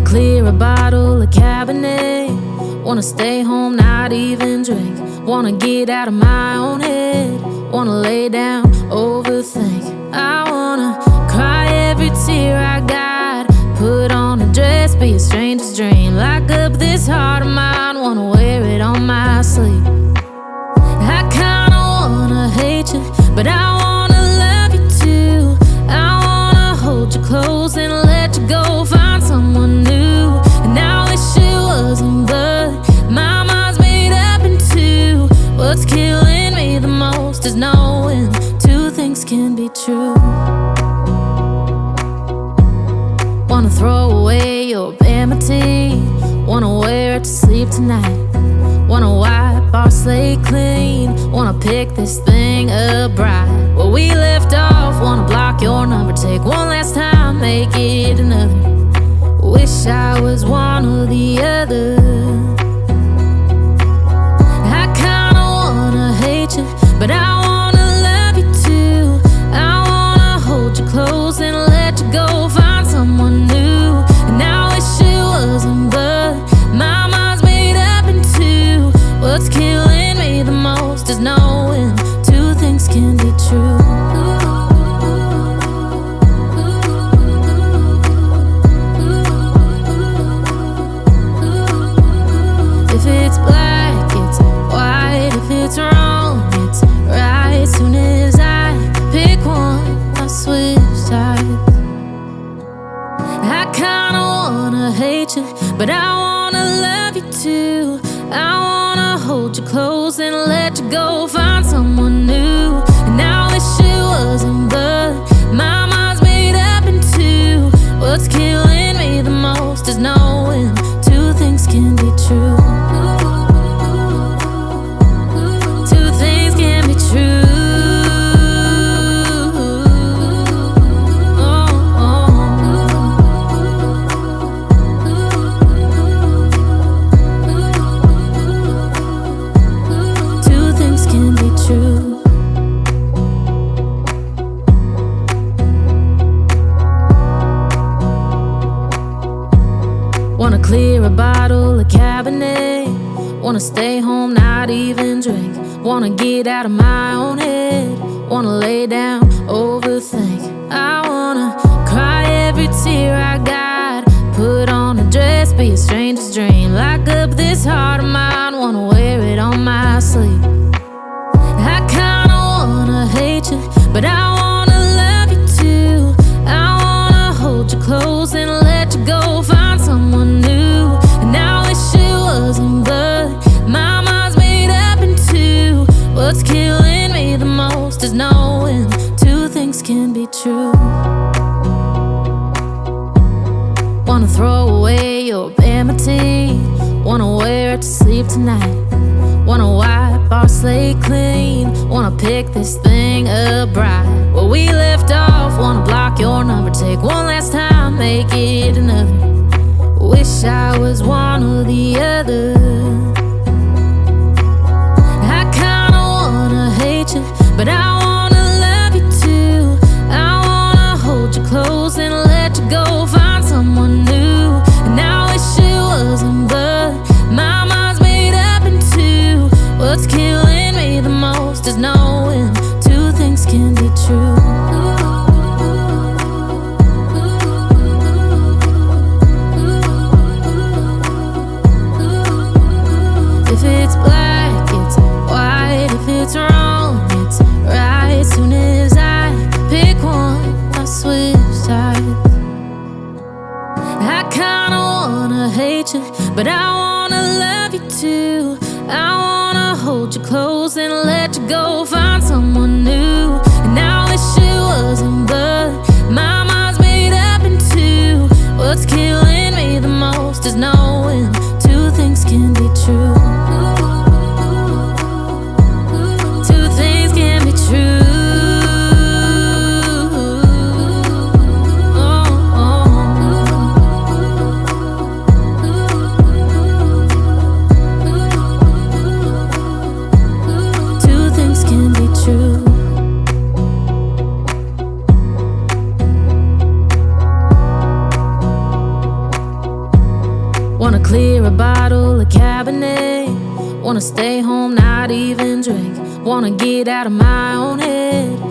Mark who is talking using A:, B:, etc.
A: clear a bottle of Cabernet. Wanna stay home, not even drink. Wanna get out of my own head. Wanna lay down, overthink. I wanna cry every tear I got. Put on a dress, be a stranger's dream. Lock up this heart of mine, wanna wear it on my sleeve. I kinda wanna hate you, but I wanna love you too. I wanna hold you close and let you go. Find someone new, and I wish it wasn't, but my mind's made up in two. What's killing me the most is knowing two things can be true. Wanna throw away your vanity. Wanna wear it to sleep tonight. Wanna wipe our slate clean. Wanna pick this thing up right where we left off. Wanna block your number, take one last time, make it another. Wish I was one or the other. I kinda wanna hate you, but I wanna love you too. I wanna hold you close and let you go. Find someone new, and I wish it wasn't, but my mind's made up in two. What's killing me the most is knowing two things can be true. If it's black, it's white. If it's wrong, it's right. Soon as I pick one, I switch sides. I kinda wanna hate you, but I wanna love you too. I wanna hold you close and let you go. Find someone new, and I wish it wasn't, but my mind's made up in two. What's killing me the most is knowing two things can be true. Two things can be true. Wanna clear a bottle of Cabernet. Wanna stay home, not even drink. Wanna get out of my own head. Wanna lay down, overthink. I wanna cry every tear I got. Put on a dress, be a stranger's dream. Lock up this heart of mine, wanna wear it on my sleeve. I kinda wanna hate you, but I wanna love you too. I wanna hold you close and let you go. Find someone new, and I wish it wasn't, but my mind's made up in two. What's killing me the most is knowing two things can be true. Wanna throw away your vanity. Wanna wear it to sleep tonight. Wanna wipe our slate clean. Wanna pick this thing up right where we left off. Wanna block your number, take one last time, make it another. Wish I was one or the other. I kinda wanna hate you, but I wanna love you too. I wanna hold you close and let you go. Find someone new, and I wish it wasn't, but my mind's made up in two. What's killing me the most is knowing two things can be true. If it's black, it's white. If it's wrong, it's right. Soon as I pick one, I switch sides. I kinda wanna hate you, but I wanna love you too. I wanna hold you close and let you go. Find someone new, and I wish it wasn't, but my mind's made up in two. What's killing me the most is knowing two things can be true. Two things can be true. Two things can be true. Wanna clear a bottle of Cabernet. Wanna stay home, not even drink. Wanna get out of my own head.